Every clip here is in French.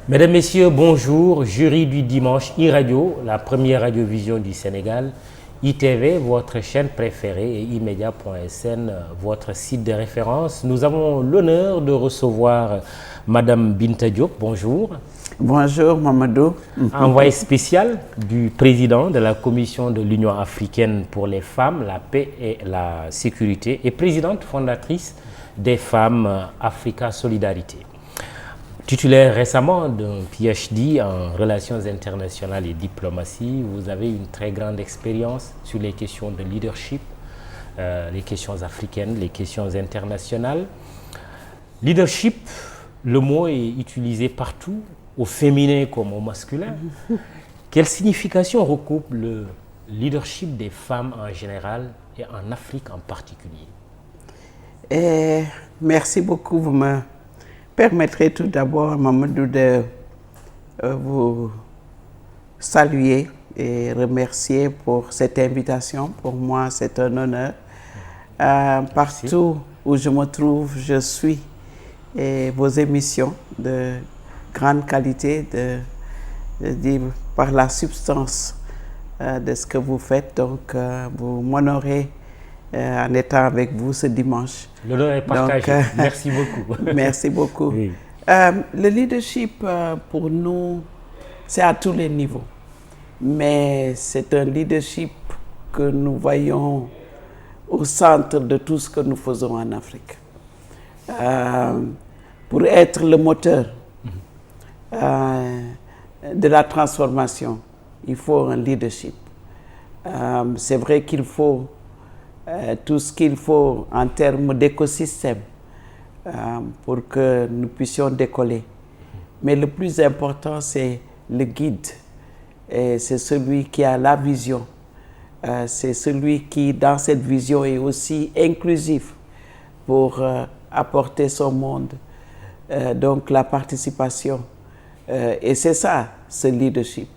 Mesdames, Messieurs, bonjour. Jury du dimanche e-radio, la première radiovision du Sénégal. ITV, votre chaîne préférée, et imedia.sn, votre site de référence. Nous avons l'honneur de recevoir Madame Binta Diop. Bonjour. Bonjour Mamadou. Envoyé spécial du président de la Commission de l'Union africaine pour les femmes, la paix et la sécurité et présidente fondatrice des femmes Africa Solidarité. Titulaire récemment d'un PhD en relations internationales et diplomatie, vous avez une très grande expérience sur les questions de leadership, les questions africaines, les questions internationales. Leadership, le mot est utilisé partout, au féminin comme au masculin. Quelle signification recoupe le leadership des femmes en général et en Afrique en particulier? Merci beaucoup. Vous me permettrez tout d'abord, Mamadou, de vous saluer et remercier pour cette invitation. Pour moi, c'est un honneur. Partout où je me trouve, je suis vos émissions de grande qualité, par la substance de ce que vous faites. Donc, vous m'honorez en étant avec vous ce dimanche. L'honneur est partagé. Donc, merci beaucoup. Merci beaucoup. Oui. Le leadership, pour nous, c'est à tous les niveaux. Mais c'est un leadership que nous voyons au centre de tout ce que nous faisons en Afrique. Pour être le moteur de la transformation, il faut un leadership. C'est vrai qu'il faut tout ce qu'il faut en termes d'écosystème pour que nous puissions décoller. Mais le plus important, c'est le guide. Et c'est celui qui a la vision. C'est celui qui, dans cette vision, est aussi inclusif pour apporter son monde. Donc la participation. Et c'est ça, ce leadership.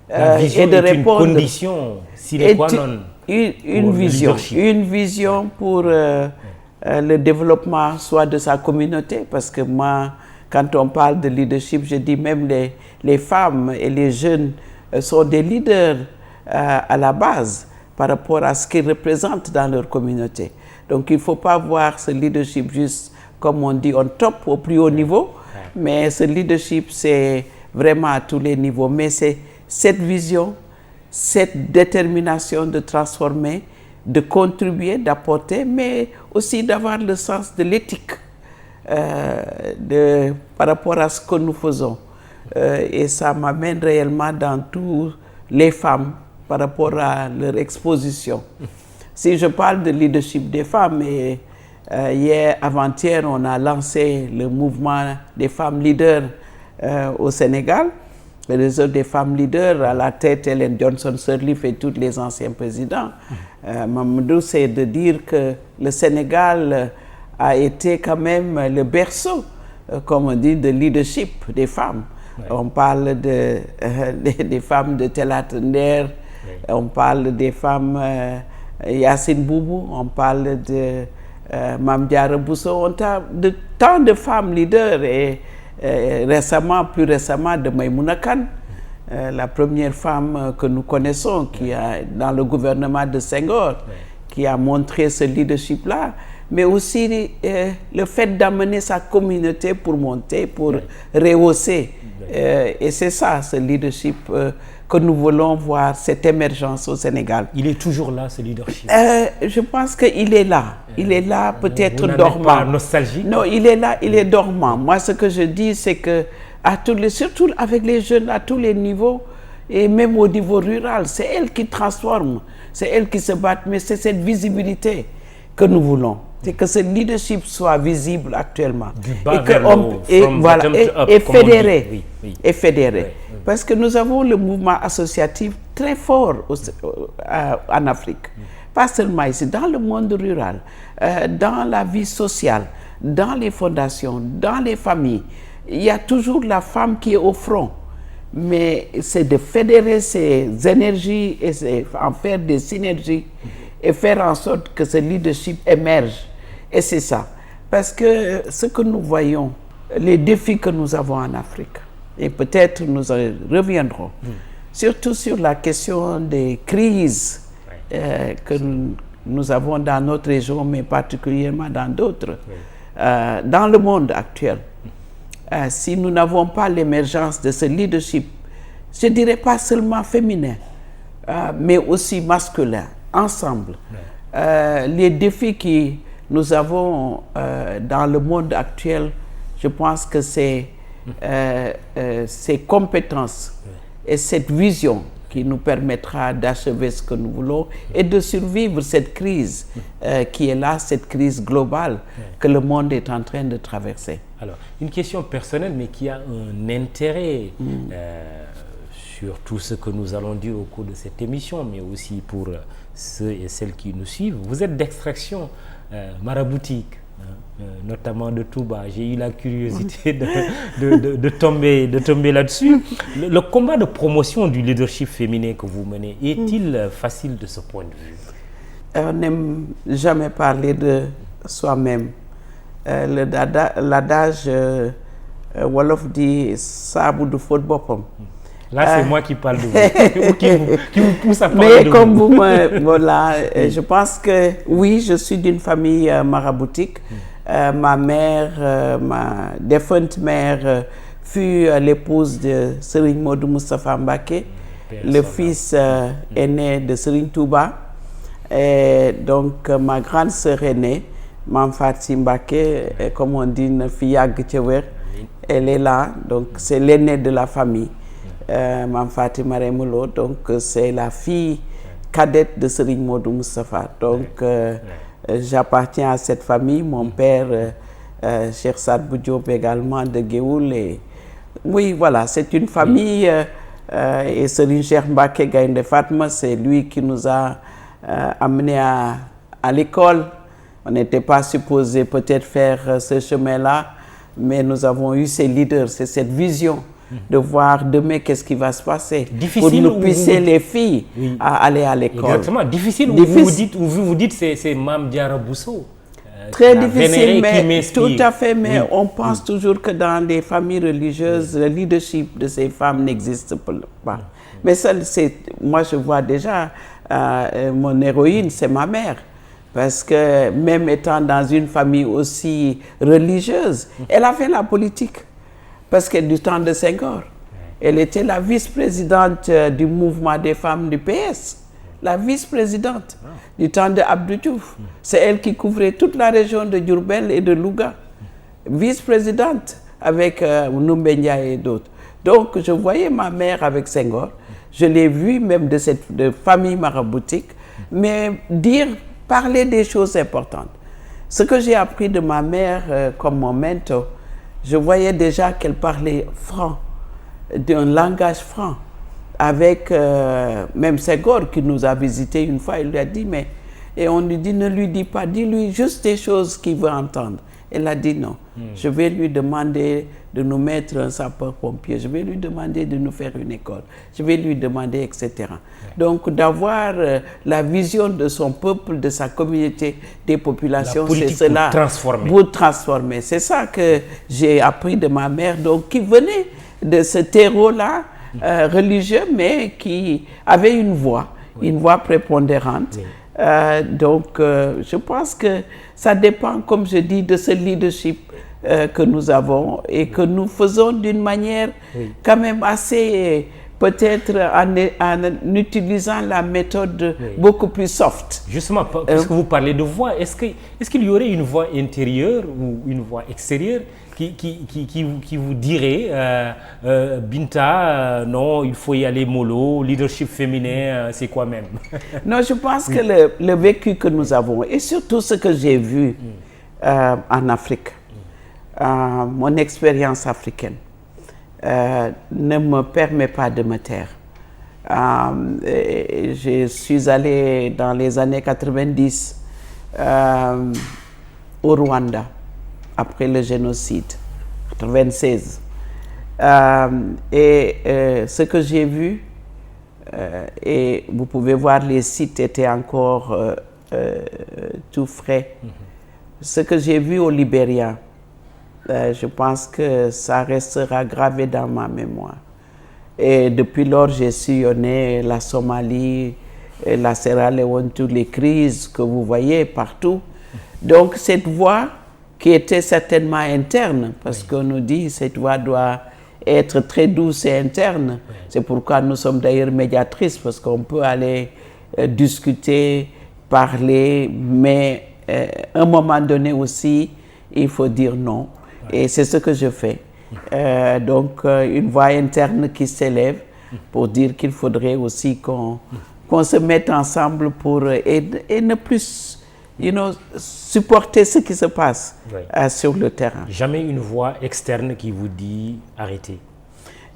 La vision et de est répondre, une condition sine qua non. Une vision pour le développement soit de sa communauté, parce que moi, quand on parle de leadership, je dis même les femmes et les jeunes sont des leaders à la base par rapport à ce qu'ils représentent dans leur communauté. Donc il ne faut pas voir ce leadership juste, comme on dit, on top, au plus haut niveau, mais ce leadership, c'est vraiment à tous les niveaux. Mais c'est cette vision, cette détermination de transformer, de contribuer, d'apporter, mais aussi d'avoir le sens de l'éthique par rapport à ce que nous faisons. Et ça m'amène réellement dans toutes les femmes par rapport à leur exposition. Si je parle de leadership des femmes, et hier, avant-hier, on a lancé le mouvement des femmes leaders au Sénégal. Le réseau des femmes leaders, à la tête Ellen Johnson Sirleaf et tous les anciens présidents. Mamadou, c'est de dire que le Sénégal a été quand même le berceau, comme on dit, de leadership des femmes. Oui. On parle des femmes de Telat Nder, on parle des femmes Yacine Boubou, on parle de Mame Diarra Bousso, de tant de femmes leaders et plus récemment de Maïmouna Kane, la première femme que nous connaissons qui a, dans le gouvernement de Senghor, qui a montré ce leadership-là, mais aussi le fait d'amener sa communauté pour monter, pour rehausser. Et c'est ça, ce leadership que nous voulons voir, cette émergence au Sénégal. Il est toujours là, ce leadership? Je pense qu'il est là. Il est là, peut-être dormant. Pas nostalgique? Non, il est là, il est dormant. Moi, ce que je dis, c'est que, surtout avec les jeunes à tous les niveaux, et même au niveau rural, c'est elles qui transforment, c'est elles qui se battent, mais c'est cette visibilité que nous voulons. C'est que ce leadership soit visible actuellement. Et fédéré. Et fédéré. Parce que nous avons le mouvement associatif très fort en Afrique. Pas seulement ici, dans le monde rural, dans la vie sociale, dans les fondations, dans les familles. Il y a toujours la femme qui est au front. Mais c'est de fédérer ces énergies et en faire des synergies et faire en sorte que ce leadership émerge. Et c'est ça. Parce que ce que nous voyons, les défis que nous avons en Afrique, Et peut-être nous en reviendrons. Surtout sur la question des crises que nous avons dans notre région, mais particulièrement dans d'autres, dans le monde actuel. Si nous n'avons pas l'émergence de ce leadership, je dirais pas seulement féminin, mais aussi masculin, ensemble. Les défis que nous avons dans le monde actuel, je pense que c'est ces compétences et cette vision qui nous permettra d'achever ce que nous voulons et de survivre cette crise qui est là, cette crise globale que le monde est en train de traverser. Alors, une question personnelle, mais qui a un intérêt sur tout ce que nous allons dire au cours de cette émission, mais aussi pour ceux et celles qui nous suivent. Vous êtes d'extraction maraboutique, notamment de Touba. J'ai eu la curiosité de tomber là-dessus. Le combat de promotion du leadership féminin que vous menez, est-il facile de ce point de vue? On n'aime jamais parler de soi-même. L'adage Wolof dit « Sabu du fot bopam ». Là, c'est moi qui parle de vous, qui vous pousse à parler de vous. Mais comme vous voilà, je pense que oui, je suis d'une famille maraboutique. Ma mère, ma défunte mère, fut l'épouse de Serigne Modou Moustapha Mbacké, le fils aîné de Serigne Touba. Et donc, ma grande sœur aînée, Mame Faty Mbacké, comme on dit, une fille elle est là, donc c'est l'aînée de la famille. Mame Faty Maremoulo, donc c'est la fille cadette de Serigne Modou Moustapha. Donc j'appartiens à cette famille. Mon père, Cheikh Sadbou Diop également de Géoul. Et oui, voilà, c'est une famille. Et Serigne Cheikh Mbacké Gaïndé Fatma, c'est lui qui nous a amenés à l'école. On n'était pas supposé peut-être faire ce chemin-là, mais nous avons eu ces leaders, c'est cette vision de voir demain qu'est-ce qui va se passer. Difficile pour nous pousser les filles à aller à l'école. Exactement. Difficile, vous dites c'est Mame Diarra Bousso. Très difficile, mais tout à fait, mais on pense toujours que dans les familles religieuses, le leadership de ces femmes n'existe pas. Mais ça, moi je vois déjà, mon héroïne, c'est ma mère. Parce que même étant dans une famille aussi religieuse, elle a fait la politique. Parce que du temps de Senghor, elle était la vice-présidente du mouvement des femmes du PS. La vice-présidente du temps de Abdou Diouf. C'est elle qui couvrait toute la région de Diourbel et de Louga. Vice-présidente avec Noumbé Ndiaye et d'autres. Donc je voyais ma mère avec Senghor. Je l'ai vue même de cette famille maraboutique. Mais parler des choses importantes. Ce que j'ai appris de ma mère comme mon mentor, je voyais déjà qu'elle parlait franc, d'un langage franc. Avec même Senghor qui nous a visités une fois, il lui a dit, mais... Et on lui dit, ne lui dis pas, dis-lui juste des choses qu'il veut entendre. Elle a dit non. Je vais lui demander de nous mettre un sapeur-pompier. Je vais lui demander de nous faire une école. Je vais lui demander, etc. Donc, d'avoir la vision de son peuple, de sa communauté, des populations, c'est cela. Pour transformer. C'est ça que j'ai appris de ma mère, donc qui venait de ce terreau-là, religieux, mais qui avait une voix prépondérante. Donc, je pense que ça dépend, comme je dis, de ce leadership que nous avons et que nous faisons d'une manière quand même assez, peut-être en utilisant la méthode beaucoup plus soft. Justement, parce que vous parlez de voix, est-ce qu'il y aurait une voix intérieure ou une voix extérieure qui vous dirait Binta, non, il faut y aller mollo, leadership féminin, c'est quoi même? Non, je pense que le vécu que nous avons, et surtout ce que j'ai vu en Afrique, mon expérience africaine, ne me permet pas de me taire. Je suis allé dans les années 90 au Rwanda, après le génocide, 1996. Ce que j'ai vu, et vous pouvez voir les sites étaient encore tout frais. Ce que j'ai vu au Libéria, Je pense que ça restera gravé dans ma mémoire. Et depuis lors, j'ai sillonné la Somalie, la Sierra Leone, toutes les crises que vous voyez partout. Donc cette voix qui était certainement interne, parce qu'on nous dit que cette voix doit être très douce et interne. C'est pourquoi nous sommes d'ailleurs médiatrices, parce qu'on peut aller discuter, parler, mais à un moment donné aussi, il faut dire non. Et c'est ce que je fais. Donc une voix interne qui s'élève pour dire qu'il faudrait aussi qu'on se mette ensemble pour et ne plus supporter ce qui se passe sur le terrain. Jamais une voix externe qui vous dit arrêtez?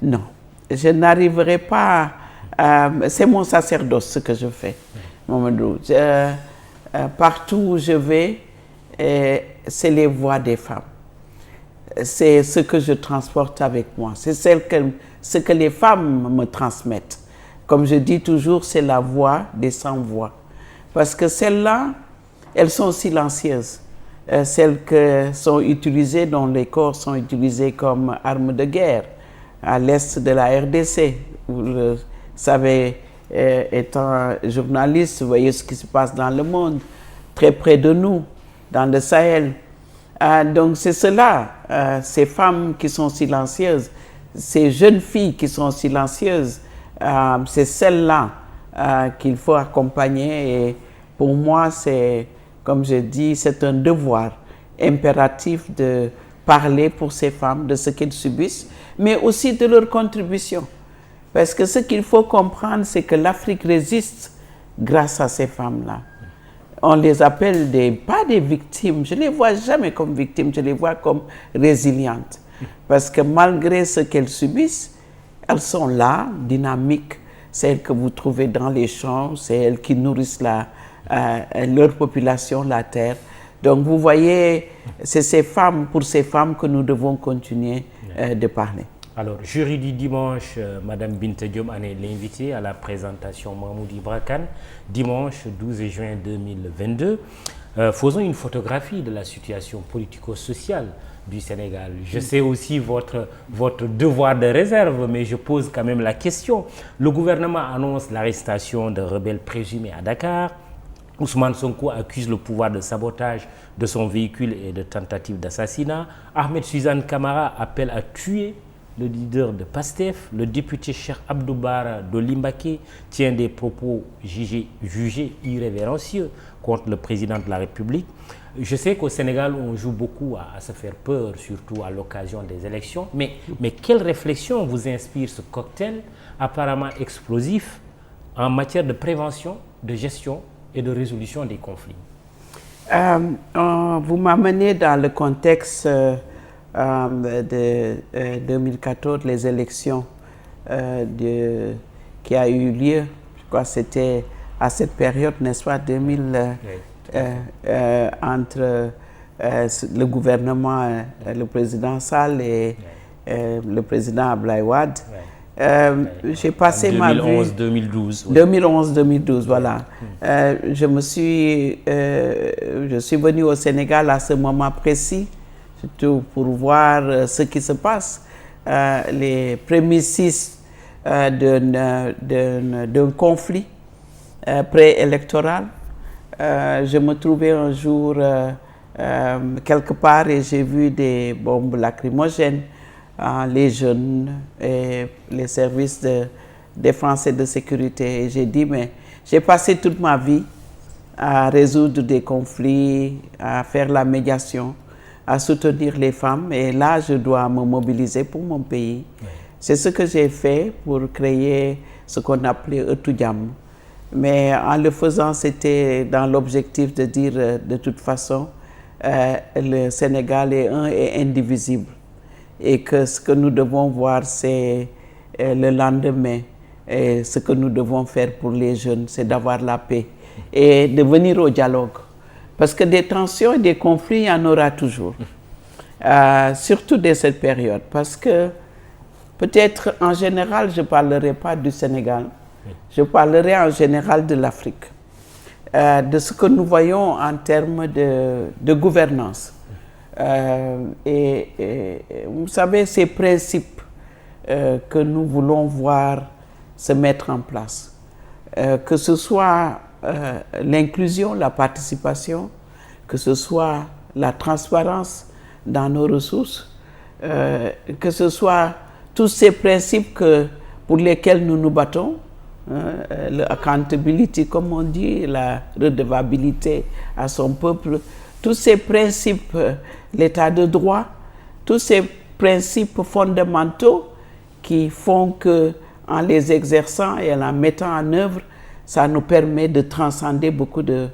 Non, je n'arriverai pas. C'est mon sacerdoce ce que je fais, Mamadou. Partout où je vais, c'est les voix des femmes. C'est ce que je transporte avec moi. C'est ce que les femmes me transmettent. Comme je dis toujours, c'est la voix des sans-voix. Parce que celles-là, elles sont silencieuses. Celles qui sont utilisées, dont les corps sont utilisés comme armes de guerre à l'est de la RDC. Vous le savez, étant journaliste, vous voyez ce qui se passe dans le monde, très près de nous, dans le Sahel. Donc c'est cela, ces femmes qui sont silencieuses, ces jeunes filles qui sont silencieuses, c'est celles-là qu'il faut accompagner. Et pour moi, c'est, comme je dis, c'est un devoir impératif de parler pour ces femmes de ce qu'elles subissent, mais aussi de leur contribution. Parce que ce qu'il faut comprendre, c'est que l'Afrique résiste grâce à ces femmes-là. On les appelle pas des victimes, je ne les vois jamais comme victimes, je les vois comme résilientes. Parce que malgré ce qu'elles subissent, elles sont là, dynamiques. C'est elles que vous trouvez dans les champs, c'est elles qui nourrissent leur population, la terre. Donc vous voyez, c'est pour ces femmes que nous devons continuer de parler. Alors, jury du dimanche, Madame Binta Diom en est l'invitée à la présentation Mahmoud Ibra Kane, dimanche 12 juin 2022. Faisons une photographie de la situation politico-sociale du Sénégal. Je sais aussi votre devoir de réserve, mais je pose quand même la question. Le gouvernement annonce l'arrestation de rebelles présumés à Dakar. Ousmane Sonko accuse le pouvoir de sabotage de son véhicule et de tentative d'assassinat. Ahmed Suzanne Camara appelle à tuer le leader de PASTEF. Le député Cheikh Abdou Bara Dolimbaké tient des propos jugés irrévérencieux contre le président de la République. Je sais qu'au Sénégal, on joue beaucoup à se faire peur, surtout à l'occasion des élections. Mais quelle réflexion vous inspire ce cocktail apparemment explosif en matière de prévention, de gestion et de résolution des conflits? Vous m'amenez dans le contexte de 2014, les élections qui a eu lieu. Je crois que c'était à cette période, n'est-ce pas, 2000, entre le gouvernement, le président Sall et le président Abdoulaye Wade. J'ai passé ma vie... 2011-2012. Oui. 2011-2012, voilà. Je suis venu au Sénégal à ce moment précis, surtout pour voir ce qui se passe, les prémices d'un conflit préélectoral. Je me trouvais un jour quelque part et j'ai vu des bombes lacrymogènes. Les jeunes et les services de défense et de sécurité. Et j'ai dit, mais j'ai passé toute ma vie à résoudre des conflits, à faire la médiation, à soutenir les femmes. Et là, je dois me mobiliser pour mon pays. Oui. C'est ce que j'ai fait pour créer ce qu'on appelait Etudiam. Mais en le faisant, c'était dans l'objectif de dire, de toute façon, le Sénégal est un et indivisible. Et que ce que nous devons voir, c'est le lendemain. Et ce que nous devons faire pour les jeunes, c'est d'avoir la paix et de venir au dialogue. Parce que des tensions et des conflits, il y en aura toujours. Surtout dès cette période. Parce que peut-être en général, je ne parlerai pas du Sénégal. Je parlerai en général de l'Afrique. De ce que nous voyons en termes de gouvernance. Et vous savez, ces principes que nous voulons voir se mettre en place, que ce soit l'inclusion, la participation, que ce soit la transparence dans nos ressources, que ce soit tous ces principes pour lesquels nous nous battons, l'accountability, comme on dit, la redevabilité à son peuple, tous ces principes, l'état de droit, tous ces principes fondamentaux qui font que, en les exerçant et en les mettant en œuvre, ça nous permet de transcender beaucoup de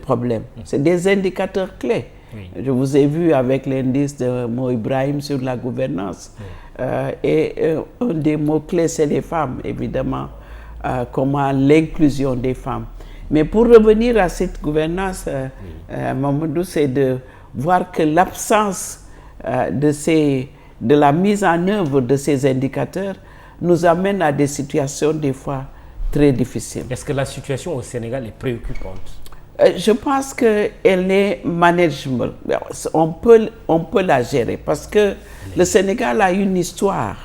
problèmes. C'est des indicateurs clés. Oui. Je vous ai vu avec l'indice de Mo Ibrahim sur la gouvernance. Oui. Un des mots-clés, c'est les femmes, évidemment. Comment l'inclusion des femmes. Mais pour revenir à cette gouvernance, Mamadou, c'est de voir que l'absence de la mise en œuvre de ces indicateurs nous amène à des situations des fois très difficiles. Est-ce que la situation au Sénégal est préoccupante? Je pense qu'elle est manageable. On peut la gérer parce que le Sénégal a une histoire.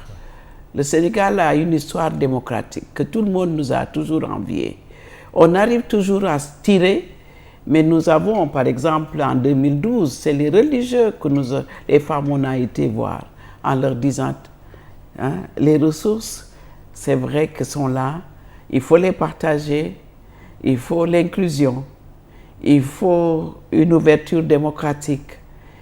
Le Sénégal a une histoire démocratique que tout le monde nous a toujours enviée. On arrive toujours à se tirer, mais nous avons, par exemple, en 2012, c'est les religieux que les femmes, on a été voir en leur disant, hein, les ressources, c'est vrai qu'elles sont là, il faut les partager, il faut l'inclusion, il faut une ouverture démocratique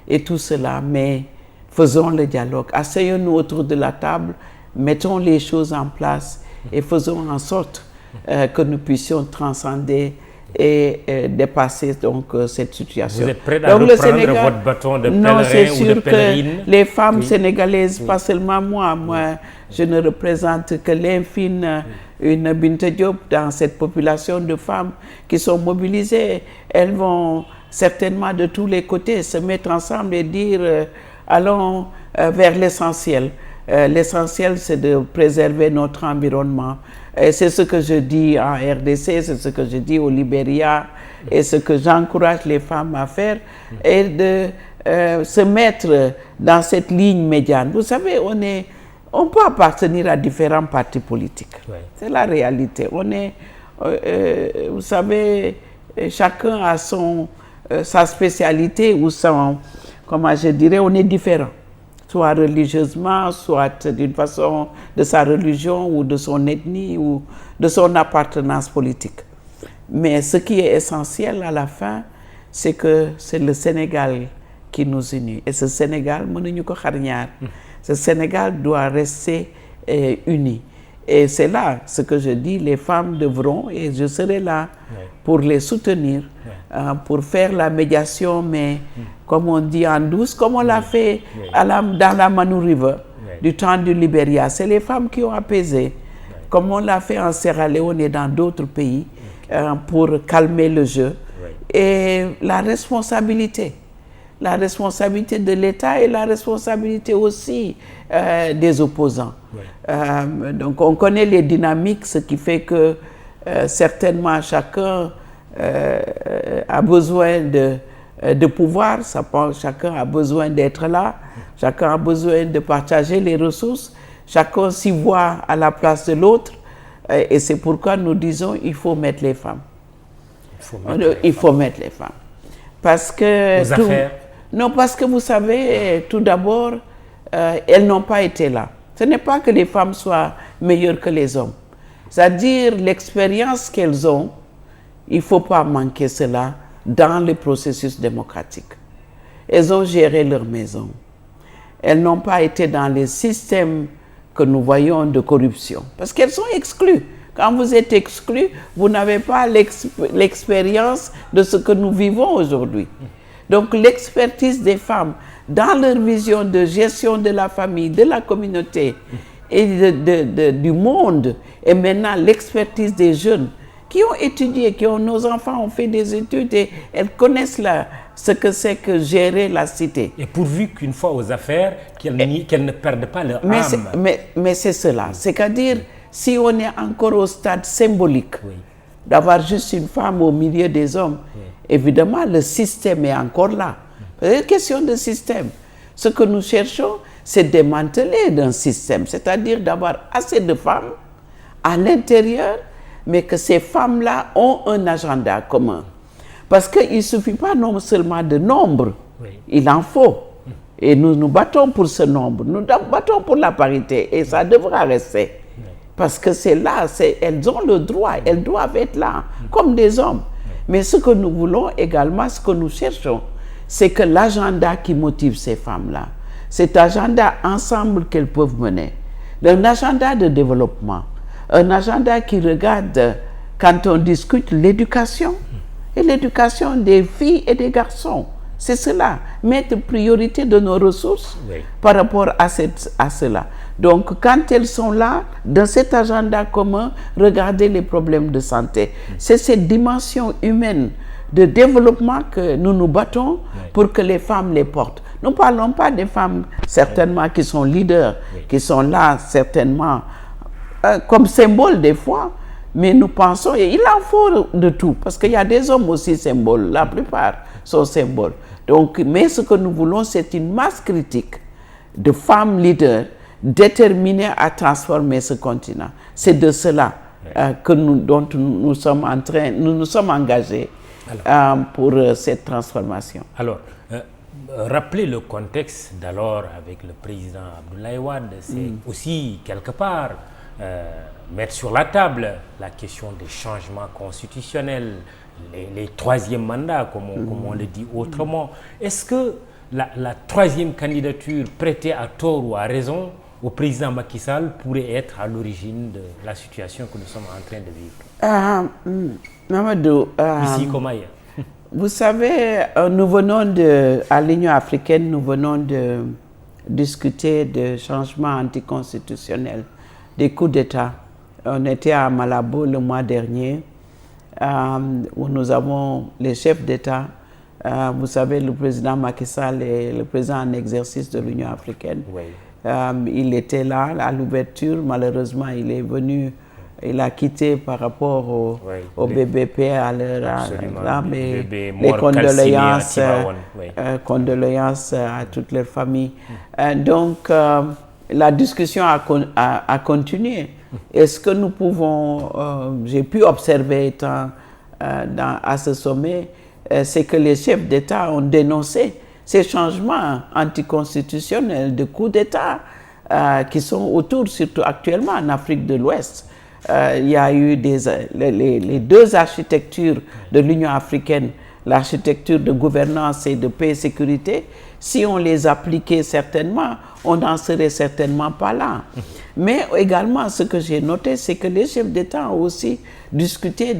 et tout cela, mais faisons le dialogue, asseyons-nous autour de la table, mettons les choses en place et faisons en sorte que nous puissions transcender et dépasser donc cette situation. Vous êtes prêt à reprendre votre bâton de pèlerin ou de pèlerine? Non, c'est sûr que les femmes sénégalaises, pas seulement moi, je ne représente que l'infime une Binta Diop dans cette population de femmes qui sont mobilisées. Elles vont certainement de tous les côtés se mettre ensemble et dire allons vers l'essentiel. L'essentiel, c'est de préserver notre environnement. C'est ce que je dis en RDC, c'est ce que je dis au Libéria et ce que j'encourage les femmes à faire et de se mettre dans cette ligne médiane. Vous savez, on peut appartenir à différents partis politiques. Ouais. C'est la réalité. Vous savez, chacun a sa spécialité ou comment je dirais, on est différent. Soit religieusement, soit d'une façon de sa religion ou de son ethnie ou de son appartenance politique. Mais ce qui est essentiel à la fin, c'est que c'est le Sénégal qui nous unit. Et ce Sénégal, ce Sénégal doit rester uni. Et c'est là ce que je dis, les femmes devront, et je serai là pour les soutenir, pour faire la médiation, mais comme on dit en douce, comme on l'a fait dans la Manu River, du temps du Libéria. C'est les femmes qui ont apaisé, comme on l'a fait en Sierra Leone et dans d'autres pays, pour calmer le jeu. Et la responsabilité de l'État et la responsabilité aussi des opposants. Donc on connaît les dynamiques, ce qui fait que certainement chacun a besoin de pouvoir, chacun a besoin d'être là, chacun a besoin de partager les ressources, chacun s'y voit à la place de l'autre, et c'est pourquoi nous disons il faut mettre les femmes. Il faut mettre les femmes. Parce que non, parce que vous savez, tout d'abord, elles n'ont pas été là. Ce n'est pas que les femmes soient meilleures que les hommes. C'est-à-dire l'expérience qu'elles ont, il ne faut pas manquer cela dans le processus démocratique. Elles ont géré leur maison. Elles n'ont pas été dans les systèmes que nous voyons de corruption. Parce qu'elles sont exclues. Quand vous êtes exclu, vous n'avez pas l'expérience de ce que nous vivons aujourd'hui. Donc l'expertise des femmes dans leur vision de gestion de la famille, de la communauté et du monde, et maintenant l'expertise des jeunes qui ont étudié, nos enfants ont fait des études et elles connaissent ce que c'est que gérer la cité. Et pourvu qu'une fois aux affaires, qu'elles ne perdent pas leur âme. Mais c'est cela, c'est-à-dire si on est encore au stade symbolique d'avoir juste une femme au milieu des hommes, évidemment le système est encore là. Question de système. Ce que nous cherchons, c'est démanteler d'un système, c'est-à-dire d'avoir assez de femmes à l'intérieur, mais que ces femmes-là ont un agenda commun. Parce qu'il ne suffit pas non seulement de nombre, il en faut. Et nous nous battons pour ce nombre, nous nous battons pour la parité, et ça devra rester. Parce que c'est là, elles ont le droit, elles doivent être là, comme des hommes. Mais ce que nous voulons également, ce que nous cherchons, c'est que l'agenda qui motive ces femmes-là, cet agenda ensemble qu'elles peuvent mener, un agenda de développement, un agenda qui regarde, quand on discute l'éducation, et l'éducation des filles et des garçons, c'est cela, mettre priorité de nos ressources par rapport à cela. Donc, quand elles sont là, dans cet agenda commun, regardez les problèmes de santé. C'est cette dimension humaine de développement que nous nous battons pour que les femmes les portent. Nous ne parlons pas des femmes, certainement, qui sont leaders, qui sont là, certainement, comme symbole des fois, mais nous pensons, et il en faut de tout, parce qu'il y a des hommes aussi symboles, la plupart sont symboles. Donc, mais ce que nous voulons, c'est une masse critique de femmes leaders déterminées à transformer ce continent. C'est de cela dont nous sommes engagés pour cette transformation. Alors, rappeler le contexte d'alors avec le président Abdoulaye Wade, c'est aussi quelque part mettre sur la table la question des changements constitutionnels, les troisièmes mandats, comme on le dit autrement. Est-ce que la troisième candidature prêtée à tort ou à raison au président Macky Sall pourrait être à l'origine de la situation que nous sommes en train de vivre? Mamadou, ici comme ailleurs. Vous savez, à l'Union africaine, nous venons de discuter de changements anticonstitutionnels, des coups d'État. On était à Malabo le mois dernier, où nous avons les chefs d'État. Vous savez, le président Macky Sall est le président en exercice de l'Union africaine. Il était là à l'ouverture. Malheureusement, il est venu, il a quitté par rapport au BBP à l'heure. Mais les condoléances, condoléances à toutes les familles. Donc, la discussion a continué. Est-ce que nous pouvons, j'ai pu observer à ce sommet, c'est que les chefs d'État ont dénoncé ces changements anticonstitutionnels de coups d'État qui sont autour, surtout actuellement en Afrique de l'Ouest. Il y a eu les deux architectures de l'Union africaine, l'architecture de gouvernance et de paix et sécurité. Si on les appliquait certainement, on n'en serait certainement pas là. Mais également, ce que j'ai noté, c'est que les chefs d'État ont aussi discuté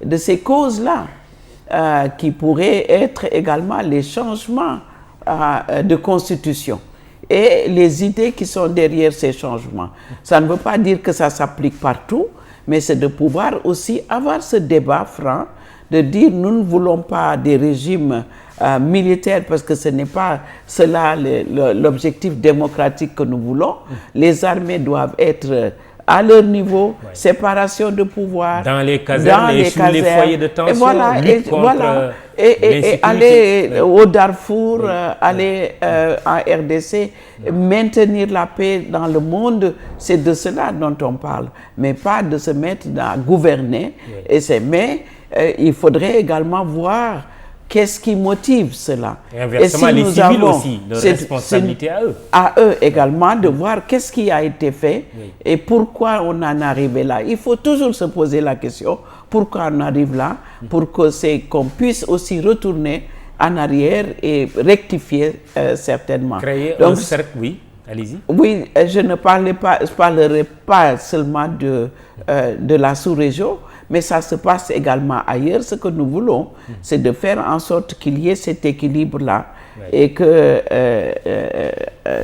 de ces causes-là, qui pourraient être également les changements de constitution et les idées qui sont derrière ces changements. Ça ne veut pas dire que ça s'applique partout, mais c'est de pouvoir aussi avoir ce débat franc, de dire nous ne voulons pas des régimes militaires parce que ce n'est pas cela l'objectif démocratique que nous voulons. Les armées doivent être à leur niveau, séparation de pouvoir. Dans les casernes et sous les foyers de tension, et aller au Darfour, aller en RDC, maintenir la paix dans le monde, c'est de cela dont on parle, mais pas de se mettre à gouverner. Mais il faudrait également voir qu'est-ce qui motive cela. Et inversement, les civils aussi, leur responsabilité à eux. À eux également de voir qu'est-ce qui a été fait et pourquoi on en est arrivé là. Il faut toujours se poser la question, pourquoi on arrive là, pour qu'on puisse aussi retourner en arrière et rectifier certainement. Créer un cercle, oui, allez-y. Oui, je ne parlerai pas seulement de la sous-région, mais ça se passe également ailleurs. Ce que nous voulons, c'est de faire en sorte qu'il y ait cet équilibre-là et que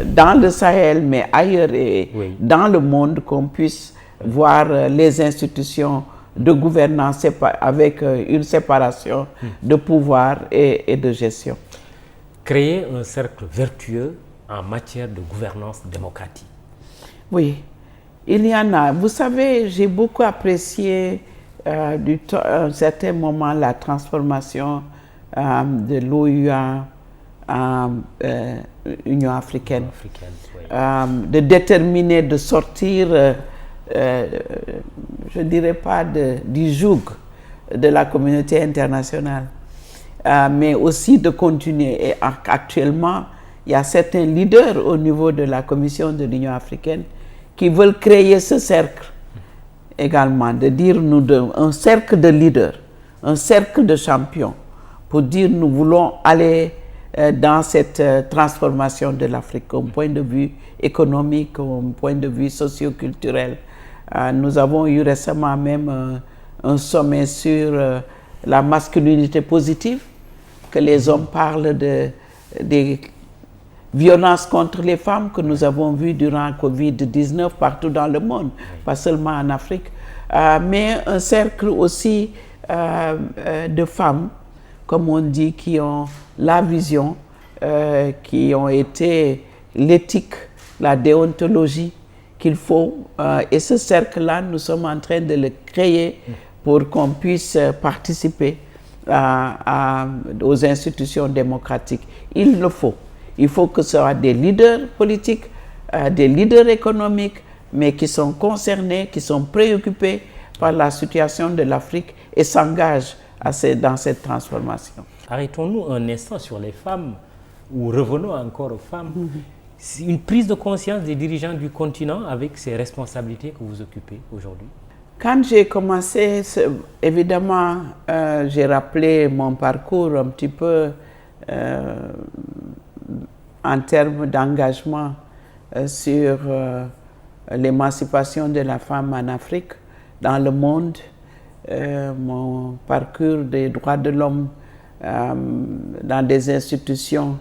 dans le Sahel, mais ailleurs et dans le monde, qu'on puisse voir les institutions de gouvernance avec une séparation de pouvoir et de gestion. Créer un cercle vertueux en matière de gouvernance démocratique. Oui, il y en a. Vous savez, j'ai beaucoup apprécié à un certain moment la transformation de l'OUA Union africaine. Oui. De déterminer de sortir, je ne dirais pas du joug de la communauté internationale, mais aussi de continuer. Et actuellement, il y a certains leaders au niveau de la Commission de l'Union africaine qui veulent créer ce cercle également, de dire un cercle de leaders, un cercle de champions, pour dire nous voulons aller dans cette transformation de l'Afrique, au point de vue économique, au point de vue socio-culturel. Nous avons eu récemment même un sommet sur la masculinité positive, que les hommes parlent des violences contre les femmes que nous avons vues durant la Covid-19 partout dans le monde, pas seulement en Afrique, mais un cercle aussi de femmes, comme on dit, qui ont la vision, qui ont été l'éthique, la déontologie qu'il faut. Et ce cercle-là, nous sommes en train de le créer pour qu'on puisse participer aux institutions démocratiques. Il le faut. Il faut que ce soit des leaders politiques, des leaders économiques, mais qui sont concernés, qui sont préoccupés par la situation de l'Afrique et s'engagent dans cette transformation. Arrêtons-nous un instant sur les femmes, ou revenons encore aux femmes. C'est une prise de conscience des dirigeants du continent avec ces responsabilités que vous occupez aujourd'hui? Quand j'ai commencé, évidemment, j'ai rappelé mon parcours un petit peu en termes d'engagement sur l'émancipation de la femme en Afrique, dans le monde, mon parcours des droits de l'homme dans des institutions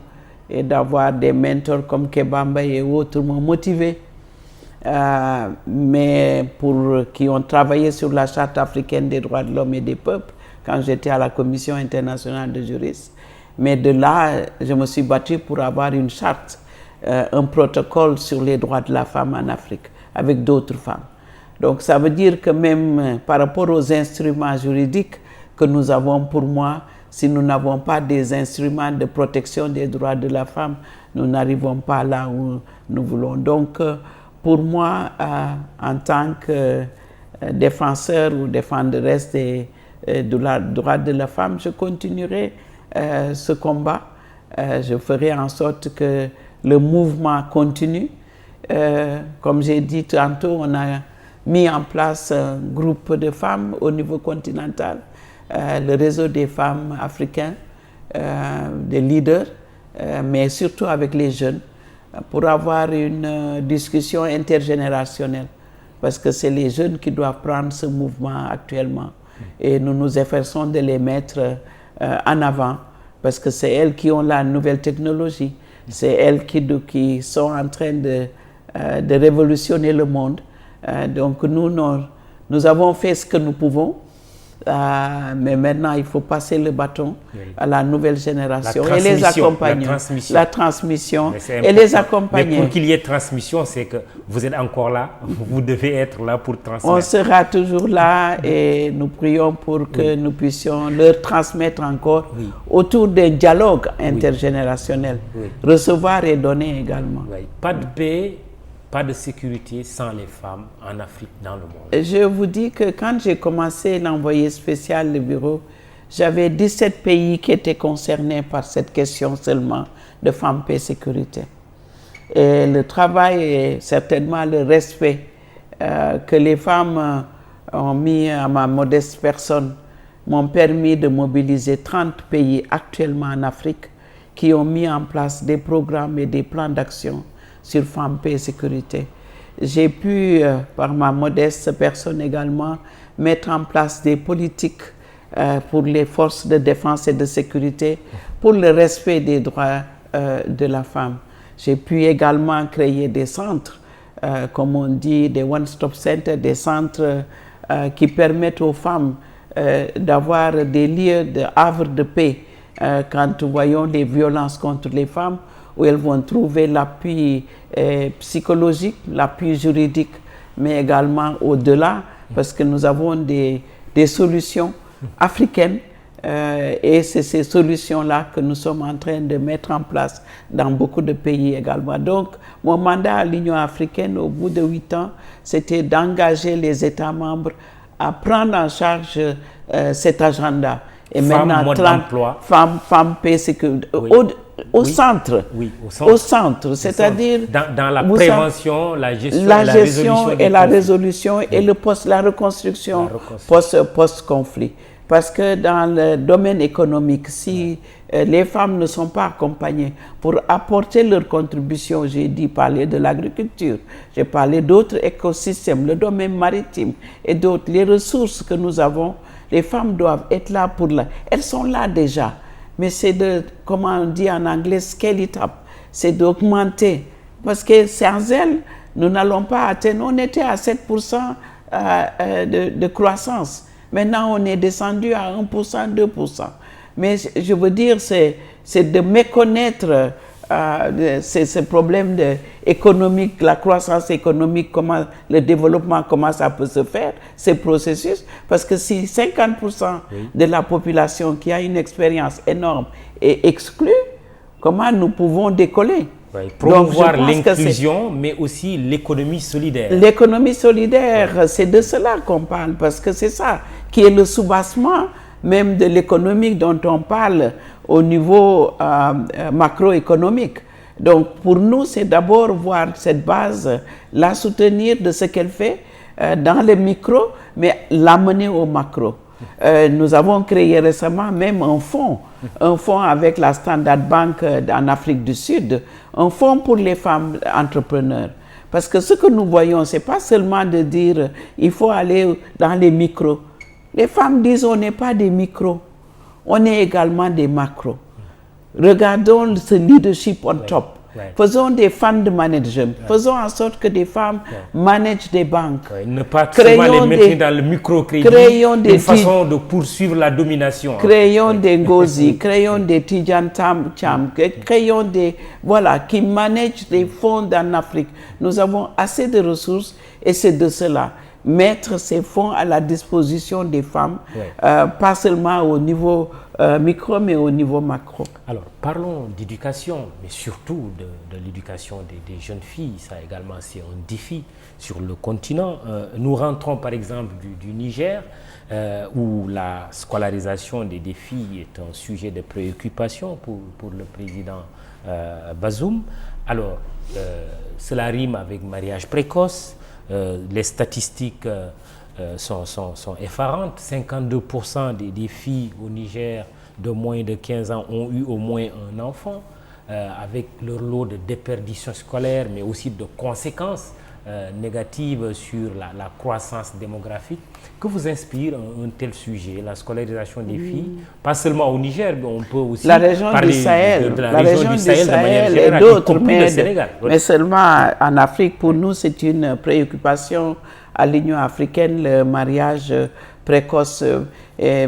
et d'avoir des mentors comme Kebamba et autres m'ont motivé, mais qui ont travaillé sur la Charte africaine des droits de l'homme et des peuples quand j'étais à la Commission internationale de juristes. Mais de là, je me suis battue pour avoir une charte, un protocole sur les droits de la femme en Afrique, avec d'autres femmes. Donc ça veut dire que même par rapport aux instruments juridiques que nous avons, pour moi, si nous n'avons pas des instruments de protection des droits de la femme, nous n'arrivons pas là où nous voulons. Donc pour moi, en tant que défenseur ou défenderesse des droits de la femme, je continuerai ce combat. Je ferai en sorte que le mouvement continue. Comme j'ai dit tantôt, on a mis en place un groupe de femmes au niveau continental, le réseau des femmes africains, des leaders, mais surtout avec les jeunes, pour avoir une discussion intergénérationnelle, parce que c'est les jeunes qui doivent prendre ce mouvement actuellement. Et nous nous efforçons de les mettre en avant, parce que c'est elles qui ont la nouvelle technologie, c'est elles qui sont en train de révolutionner le monde. Donc nous avons fait ce que nous pouvons, mais maintenant il faut passer le bâton à la nouvelle génération et les accompagner. La transmission et les accompagner. Mais pour qu'il y ait transmission, c'est que vous êtes encore là, vous devez être là pour transmettre. On sera toujours là et nous prions pour que nous puissions leur transmettre encore autour d'un dialogue intergénérationnel, recevoir et donner également. Pas de paix, pas de sécurité sans les femmes en Afrique, dans le monde. Je vous dis que quand j'ai commencé l'envoyé spécial, le bureau, j'avais 17 pays qui étaient concernés par cette question seulement de femmes, paix, sécurité. Et le travail et certainement le respect que les femmes ont mis à ma modeste personne m'ont permis de mobiliser 30 pays actuellement en Afrique qui ont mis en place des programmes et des plans d'action sur femmes, paix et sécurité. J'ai pu, par ma modeste personne également, mettre en place des politiques pour les forces de défense et de sécurité, pour le respect des droits de la femme. J'ai pu également créer des centres, comme on dit, des one-stop centers, des centres qui permettent aux femmes d'avoir des lieux de havre de paix quand nous voyons les violences contre les femmes, où elles vont trouver l'appui psychologique, l'appui juridique, mais également au-delà, parce que nous avons des solutions africaines Et c'est ces solutions-là que nous sommes en train de mettre en place dans beaucoup de pays également. Donc, mon mandat à l'Union africaine, au bout de 8 ans, c'était d'engager les États membres à prendre en charge cet agenda. Et maintenant, 30 femmes, paix, sécurité. Oui. Au centre. Oui, au centre, c'est-à-dire dans la prévention, la gestion et la résolution et la reconstruction post-conflit. Parce que dans le domaine économique, si les femmes ne sont pas accompagnées pour apporter leur contribution, j'ai dit parler de l'agriculture, j'ai parlé d'autres écosystèmes, le domaine maritime et d'autres, les ressources que nous avons, les femmes doivent être là pour là. Elles sont là déjà, mais c'est de, comment on dit en anglais, scale it up, c'est d'augmenter. Parce que sans elles, nous n'allons pas atteindre, on était à 7% de croissance. Maintenant, on est descendu à 1%, 2%. Mais je veux dire, c'est de méconnaître ce problème économique, la croissance économique, comment le développement, comment ça peut se faire, ces processus. Parce que si 50% de la population qui a une expérience énorme est exclue, comment nous pouvons décoller? Oui, promouvoir l'inclusion, mais aussi l'économie solidaire. L'économie solidaire, c'est de cela qu'on parle, parce que c'est ça qui est le soubassement même de l'économie dont on parle au niveau macroéconomique. Donc pour nous, c'est d'abord voir cette base, la soutenir de ce qu'elle fait dans le micro, mais l'amener au macro. Nous avons créé récemment même un fonds avec la Standard Bank en Afrique du Sud, un fonds pour les femmes entrepreneurs. Parce que ce que nous voyons, ce n'est pas seulement de dire il faut aller dans les micros. Les femmes disent on n'est pas des micros, on est également des macros. Regardons ce leadership on top. Faisons des funds management. Faisons en sorte que des femmes managent des banques. Ne pas seulement les mettre dans le microcrédit, une façon de poursuivre la domination. Créons des Ngozi, créons des Tidjan Cham, créons des... Voilà, qui managent les fonds en Afrique. Nous avons assez de ressources et c'est de cela. Mettre ces fonds à la disposition des femmes, pas seulement au niveau micro, mais au niveau macro. Alors, parlons d'éducation, mais surtout de l'éducation des jeunes filles. Ça également, c'est un défi sur le continent. Nous rentrons par exemple du Niger, où la scolarisation des filles est un sujet de préoccupation pour le président Bazoum. Alors, cela rime avec mariage précoce. Les statistiques sont effarantes. 52% des filles au Niger de moins de 15 ans ont eu au moins un enfant, avec leur lot de déperdition scolaire, mais aussi de conséquences négatives sur la croissance démographique. Que vous inspire un tel sujet, la scolarisation des filles, pas seulement au Niger, mais on peut aussi parler de la région du Sahel de manière générale, y compris le Sénégal. Mais seulement en Afrique, pour nous, c'est une préoccupation à l'Union africaine, le mariage précoce. Et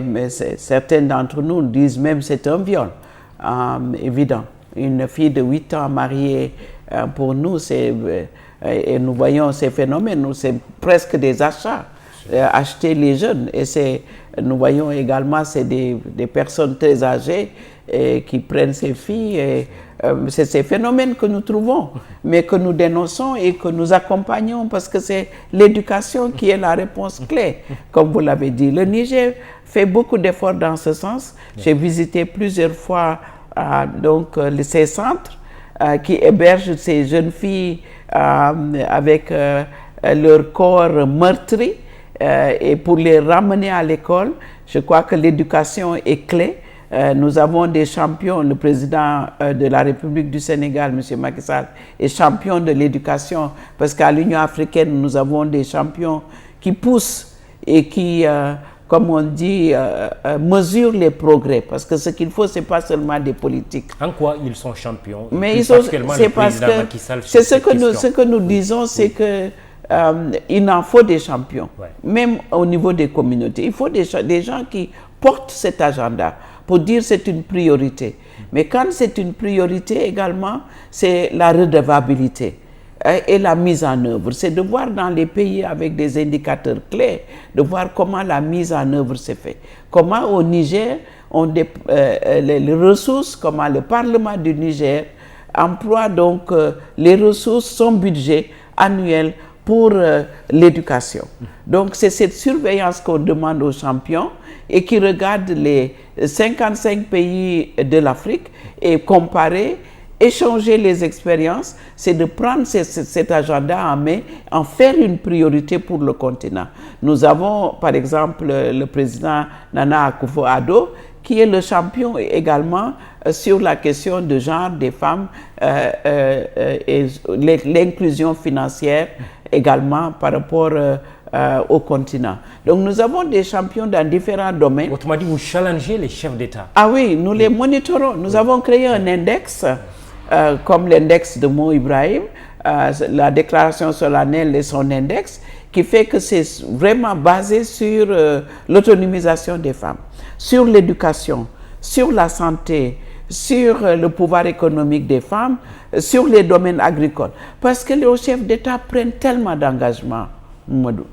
certains d'entre nous disent même que c'est un viol, évident. Une fille de 8 ans mariée, pour nous, et nous voyons ces phénomènes, c'est presque des achats. Acheter les jeunes, et nous voyons également c'est des personnes très âgées qui prennent ces filles, et c'est ces phénomènes que nous trouvons, mais que nous dénonçons et que nous accompagnons, parce que c'est l'éducation qui est la réponse clé, comme vous l'avez dit. Le Niger fait beaucoup d'efforts dans ce sens. J'ai visité plusieurs fois ces centres qui hébergent ces jeunes filles avec leur corps meurtri, et pour les ramener à l'école. Je crois que l'éducation est clé. Nous avons des champions. Le président de la République du Sénégal, M. Macky Sall, est champion de l'éducation, parce qu'à l'Union africaine, nous avons des champions qui poussent et qui, comme on dit, mesurent les progrès. Parce que ce qu'il faut, ce n'est pas seulement des politiques. En quoi ils sont champions? Mais c'est parce que c'est ce que nous disons, c'est que il en faut des champions, même au niveau des communautés. Il faut des gens qui portent cet agenda pour dire c'est une priorité. Mais quand c'est une priorité également, c'est la redevabilité et la mise en œuvre. C'est de voir dans les pays avec des indicateurs clés, de voir comment la mise en œuvre s'est faite. Comment au Niger, ont les ressources, comme le Parlement du Niger emploie donc les ressources, son budget annuel pour l'éducation. Donc c'est cette surveillance qu'on demande aux champions et qui regarde les 55 pays de l'Afrique et comparer, échanger les expériences, c'est de prendre cet agenda en main, en faire une priorité pour le continent. Nous avons par exemple le président Nana Akufo-Addo qui est le champion également sur la question de genre des femmes et l'inclusion financière également par rapport au continent. Donc nous avons des champions dans différents domaines. Autrement dit, vous challengez les chefs d'État. Ah oui, nous les monitorons. Nous avons créé un index, comme l'index de Mo Ibrahim, la déclaration solennelle et son index, qui fait que c'est vraiment basé sur l'autonomisation des femmes, sur l'éducation, sur la santé, sur le pouvoir économique des femmes, sur les domaines agricoles. Parce que les chefs d'État prennent tellement d'engagement, Mamadou.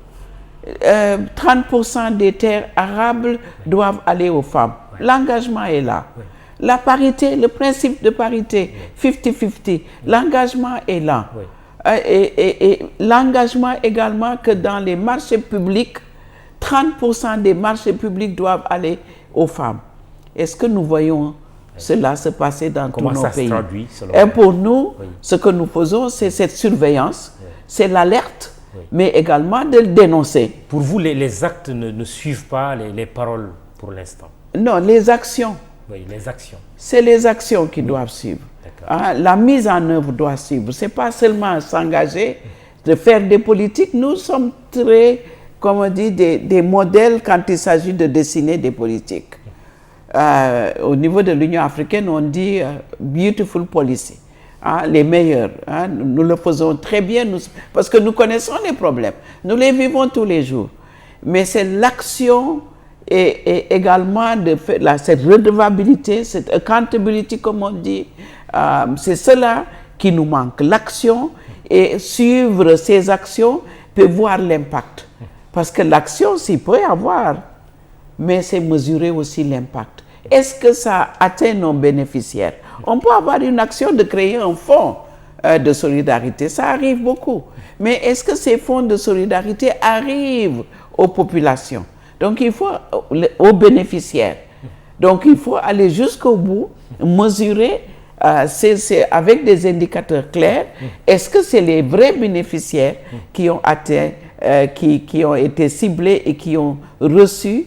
30% des terres arables doivent aller aux femmes. L'engagement est là. La parité, le principe de parité, 50-50, l'engagement est là. Et l'engagement également que dans les marchés publics, 30% des marchés publics doivent aller aux femmes. Est-ce que nous voyons cela se passer dans tous nos pays? Et pour nous, ce que nous faisons, c'est cette surveillance, c'est l'alerte, mais également de le dénoncer. Pour vous, les actes ne suivent pas les paroles pour l'instant? Non, les actions. Oui, les actions. C'est les actions qui doivent suivre. Hein, la mise en œuvre doit suivre. Ce n'est pas seulement s'engager, de faire des politiques. Nous sommes très, comme on dit, des modèles quand il s'agit de dessiner des politiques. Au niveau de l'Union africaine, on dit beautiful policy, hein, les meilleurs. Hein, nous le faisons très bien parce que nous connaissons les problèmes. Nous les vivons tous les jours. Mais c'est l'action et également cette redevabilité, cette accountability, comme on dit, c'est cela qui nous manque. L'action et suivre ces actions peut voir l'impact. Parce que l'action, s'il peut y avoir, mais c'est mesurer aussi l'impact. Est-ce que ça atteint nos bénéficiaires? On peut avoir une action de créer un fonds de solidarité, ça arrive beaucoup. Mais est-ce que ces fonds de solidarité arrivent aux populations? Donc il faut aux bénéficiaires. Donc il faut aller jusqu'au bout, mesurer avec des indicateurs clairs. Est-ce que c'est les vrais bénéficiaires qui ont atteint, qui ont été ciblés et qui ont reçu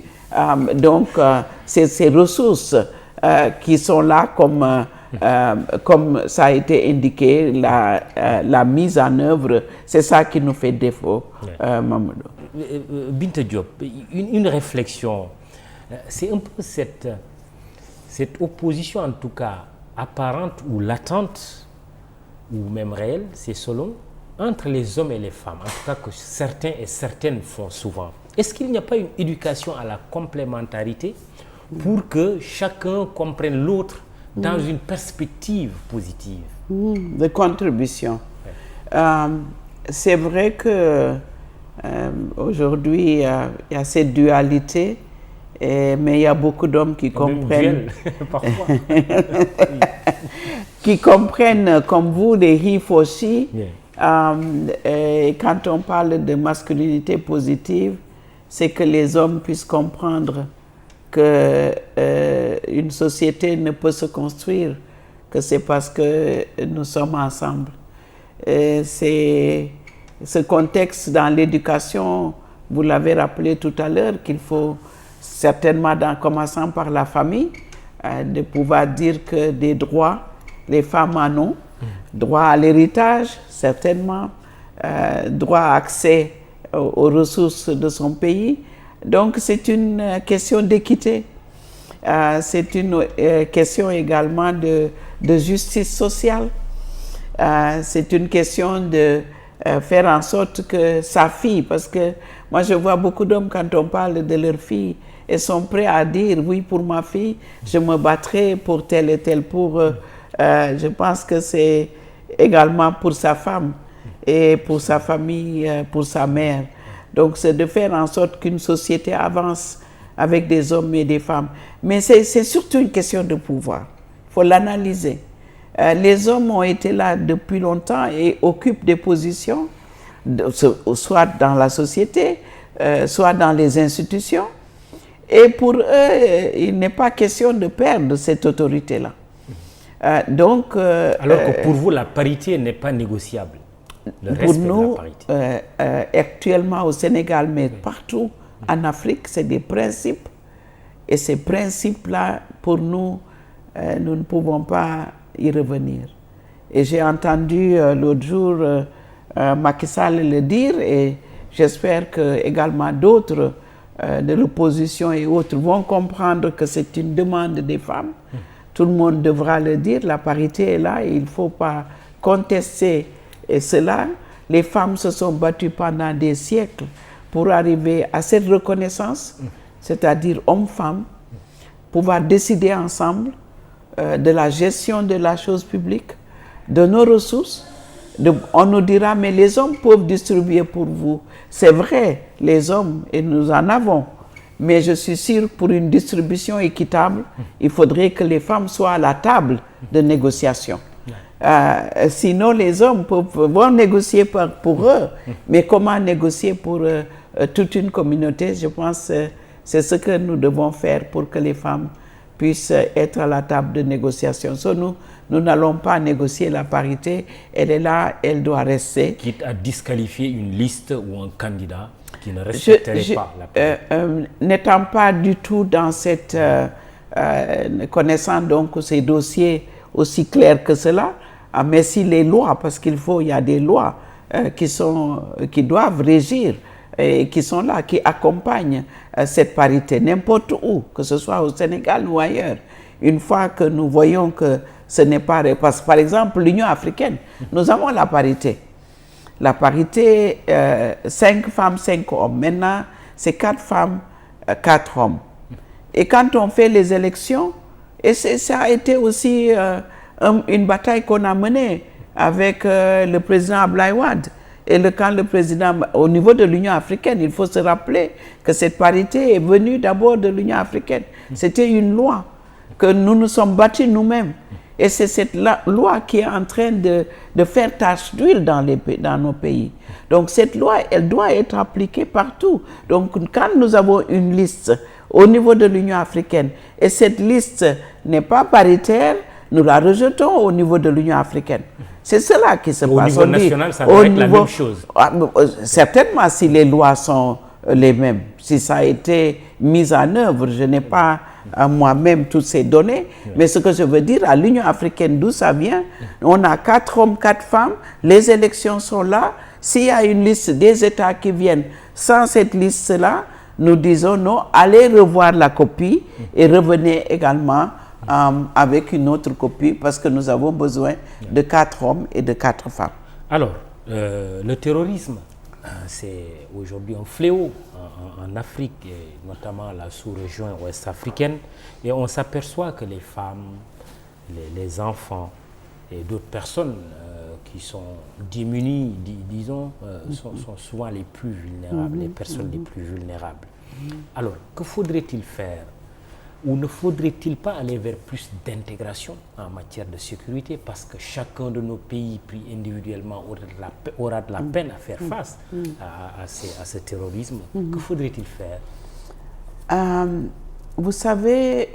ces ressources qui sont là comme ça a été indiqué, la mise en œuvre, c'est ça qui nous fait défaut, Mamadou. Binta Diop, une réflexion, c'est un peu cette opposition, en tout cas apparente ou latente, ou même réelle, c'est selon, entre les hommes et les femmes, en tout cas que certains et certaines font souvent. Est-ce qu'il n'y a pas une éducation à la complémentarité pour que chacun comprenne l'autre dans une perspective positive? De contribution. C'est vrai que aujourd'hui, il y a cette dualité, mais il y a beaucoup d'hommes qui comprennent. Parfois. Qui comprennent, comme vous, les HIF aussi. Et quand on parle de masculinité positive, c'est que les hommes puissent comprendre qu'une société ne peut se construire que c'est parce que nous sommes ensemble. C'est ce contexte dans l'éducation, vous l'avez rappelé tout à l'heure, qu'il faut certainement, en commençant par la famille, de pouvoir dire que des droits, les femmes en ont, droit à l'héritage, certainement, droit à accès aux ressources de son pays. Donc c'est une question d'équité, c'est une question également de justice sociale, c'est une question de faire en sorte que sa fille, parce que moi je vois beaucoup d'hommes quand on parle de leur fille, ils sont prêts à dire oui pour ma fille, je me battrai pour tel et tel, je pense que c'est également pour sa femme et pour sa famille, pour sa mère. Donc c'est de faire en sorte qu'une société avance avec des hommes et des femmes. Mais c'est surtout une question de pouvoir. Il faut l'analyser. Les hommes ont été là depuis longtemps et occupent des positions, soit dans la société, soit dans les institutions. Et pour eux, il n'est pas question de perdre cette autorité-là. Alors que pour vous, la parité n'est pas négociable. Pour nous, actuellement au Sénégal, mais partout en Afrique, c'est des principes. Et ces principes-là, pour nous, nous ne pouvons pas y revenir. Et j'ai entendu l'autre jour Macky Sall le dire, et j'espère que également d'autres de l'opposition et autres vont comprendre que c'est une demande des femmes. Tout le monde devra le dire, la parité est là et il ne faut pas contester cela. Les femmes se sont battues pendant des siècles pour arriver à cette reconnaissance, c'est-à-dire hommes-femmes, pouvoir décider ensemble de la gestion de la chose publique, de nos ressources. On nous dira, mais les hommes peuvent distribuer pour vous. C'est vrai, les hommes, et nous en avons. Mais je suis sûre, pour une distribution équitable, il faudrait que les femmes soient à la table de négociation. Sinon, les hommes vont négocier pour eux. Mais comment négocier pour toute une communauté? Je pense que c'est ce que nous devons faire pour que les femmes puissent être à la table de négociation. Nous n'allons pas négocier la parité. Elle est là, elle doit rester. Quitte à disqualifier une liste ou un candidat qui ne respecterait pas la parité. N'étant pas du tout dans cette... connaissant donc ces dossiers aussi clairs que cela, mais si les lois, parce il y a des lois qui doivent régir et qui sont là, qui accompagnent cette parité, n'importe où, que ce soit au Sénégal ou ailleurs. Une fois que nous voyons que ce n'est pas... Parce que par exemple, l'Union africaine, nous avons la parité. La parité, 5 femmes, 5 hommes. Maintenant, c'est 4 femmes, 4 hommes. Et quand on fait les élections, et ça a été aussi une bataille qu'on a menée avec le président Abdoulaye Wade. Et quand le président, au niveau de l'Union africaine, il faut se rappeler que cette parité est venue d'abord de l'Union africaine. C'était une loi que nous nous sommes battus nous-mêmes. Et c'est cette loi qui est en train de faire tache d'huile dans nos pays. Donc cette loi, elle doit être appliquée partout. Donc quand nous avons une liste au niveau de l'Union africaine et cette liste n'est pas paritaire, nous la rejetons au niveau de l'Union africaine. C'est cela qui se passe. Au niveau national, ça doit être la même chose. Certainement, si les lois sont les mêmes. Si ça a été mis en œuvre, je n'ai pas moi-même toutes ces données, mais ce que je veux dire, à l'Union africaine, d'où ça vient, on a 4 hommes, 4 femmes, les élections sont là. S'il y a une liste des États qui viennent sans cette liste-là, nous disons non, allez revoir la copie et revenez également avec une autre copie parce que nous avons besoin de 4 hommes et de 4 femmes. Alors, le terrorisme, c'est aujourd'hui un fléau en Afrique, et notamment la sous-région ouest-africaine, et on s'aperçoit que les femmes, les enfants et d'autres personnes qui sont démunies, disons, sont souvent les plus vulnérables, les personnes les plus vulnérables. Alors, que faudrait-il faire? Ou ne faudrait-il pas aller vers plus d'intégration en matière de sécurité, parce que chacun de nos pays, pris individuellement, aura de la peine à faire face à ce terrorisme. Que faudrait-il faire? Vous savez,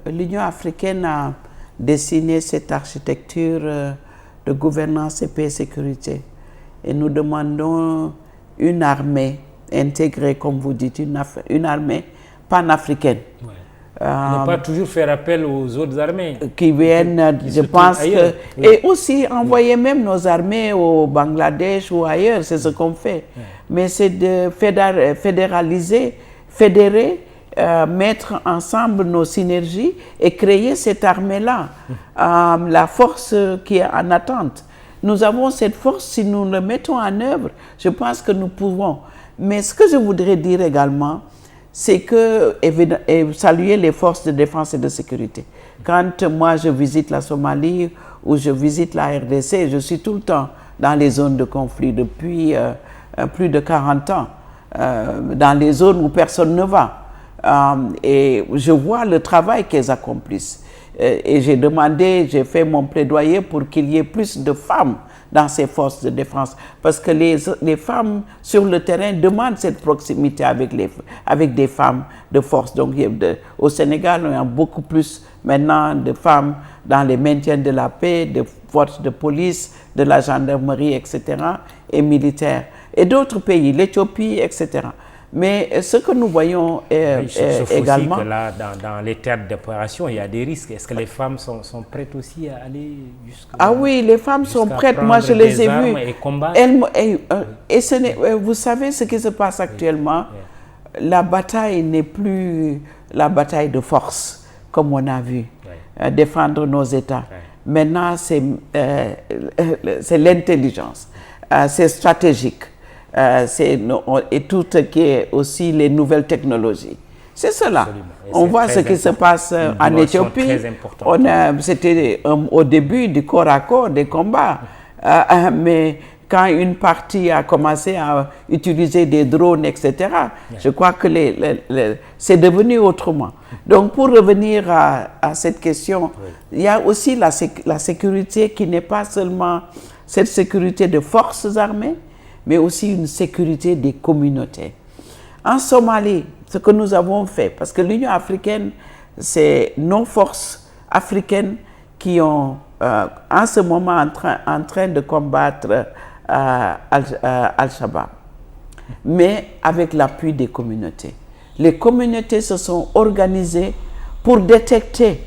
l'Union africaine a dessiné cette architecture de gouvernance et paix et sécurité. Et nous demandons une armée intégrée, comme vous dites, une armée panafricaine. Ouais. Ne pas toujours faire appel aux autres armées. Qui viennent, je pense que... Oui. Et aussi envoyer même nos armées au Bangladesh ou ailleurs, c'est ce qu'on fait. Oui. Mais c'est de fédéraliser, fédérer, mettre ensemble nos synergies et créer cette armée-là. La force qui est en attente. Nous avons cette force, si nous le mettons en œuvre, je pense que nous pouvons. Mais ce que je voudrais dire également, c'est que saluer les forces de défense et de sécurité. Quand moi je visite la Somalie ou je visite la RDC, je suis tout le temps dans les zones de conflit depuis plus de 40 ans, dans les zones où personne ne va. Et je vois le travail qu'elles accomplissent. Et j'ai fait mon plaidoyer pour qu'il y ait plus de femmes dans ces forces de défense. Parce que les femmes sur le terrain demandent cette proximité avec des femmes de force. Donc au Sénégal, on a beaucoup plus maintenant de femmes dans les maintiens de la paix, de forces de police, de la gendarmerie, etc. et militaires. Et d'autres pays, l'Éthiopie, etc. Mais ce que nous voyons également... Aussi que là, dans les théâtres d'opération, il y a des risques. Est-ce que les femmes sont prêtes aussi à aller jusqu'à... Ah oui, les femmes sont prêtes. Moi, je les ai vues. Et combattre. Vous savez ce qui se passe actuellement? Oui. La bataille n'est plus la bataille de force, comme on a vu, défendre nos États. Maintenant, c'est l'intelligence, c'est stratégique. Et tout ce qui est aussi les nouvelles technologies. C'est cela. On voit ce qui se passe en Éthiopie. C'était au début du corps à corps, des combats. Mais quand une partie a commencé à utiliser des drones, etc., je crois que c'est devenu autrement. Donc, pour revenir à cette question, il y a aussi la sécurité qui n'est pas seulement cette sécurité de forces armées, mais aussi une sécurité des communautés. En Somalie, ce que nous avons fait, parce que l'Union africaine, c'est nos forces africaines qui ont, en ce moment, en train de combattre Al-Shabaab, mais avec l'appui des communautés. Les communautés se sont organisées pour détecter,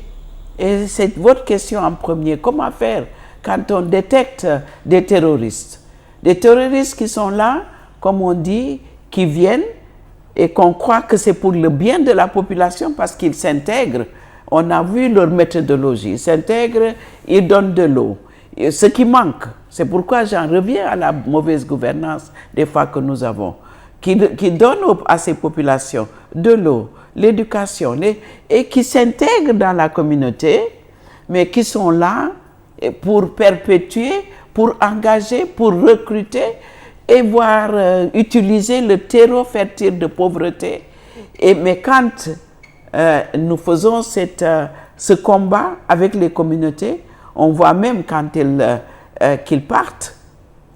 et c'est votre question en premier, comment faire quand on détecte des terroristes? Des terroristes qui sont là, comme on dit, qui viennent et qu'on croit que c'est pour le bien de la population parce qu'ils s'intègrent. On a vu leur méthodologie. Ils s'intègrent, ils donnent de l'eau. Ce qui manque, c'est pourquoi j'en reviens à la mauvaise gouvernance des fois que nous avons, qui donne à ces populations de l'eau, l'éducation, et qui s'intègrent dans la communauté, mais qui sont là pour perpétuer, pour engager, pour recruter et voir utiliser le terreau fertile de pauvreté. Mais quand nous faisons ce combat avec les communautés, on voit même quand qu'ils partent,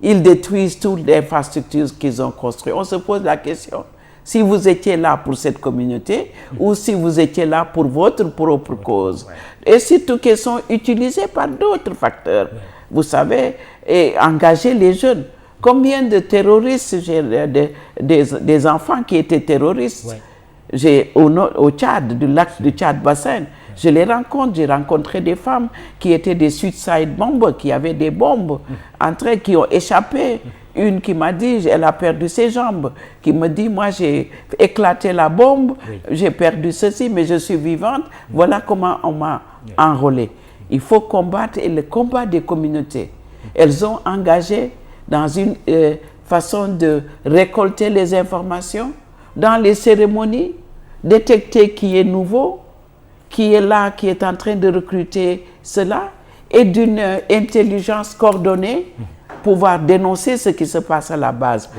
ils détruisent toutes les infrastructures qu'ils ont construites. On se pose la question, si vous étiez là pour cette communauté ou si vous étiez là pour votre propre cause. Et surtout qu'elles sont utilisées par d'autres facteurs. Vous savez, et engager les jeunes. Combien de terroristes, des enfants qui étaient terroristes, au Tchad, du lac du Tchad-Bassin, je les rencontre, j'ai rencontré des femmes qui étaient des suicide bombers, qui avaient des bombes, qui ont échappé. Une qui m'a dit, elle a perdu ses jambes, qui me dit, moi j'ai éclaté la bombe, j'ai perdu ceci, mais je suis vivante. Voilà comment on m'a enrôlée. Il faut combattre, et le combat des communautés. Elles ont engagé dans une façon de récolter les informations, dans les cérémonies, détecter qui est nouveau, qui est là, qui est en train de recruter cela, et d'une intelligence coordonnée, pouvoir dénoncer ce qui se passe à la base.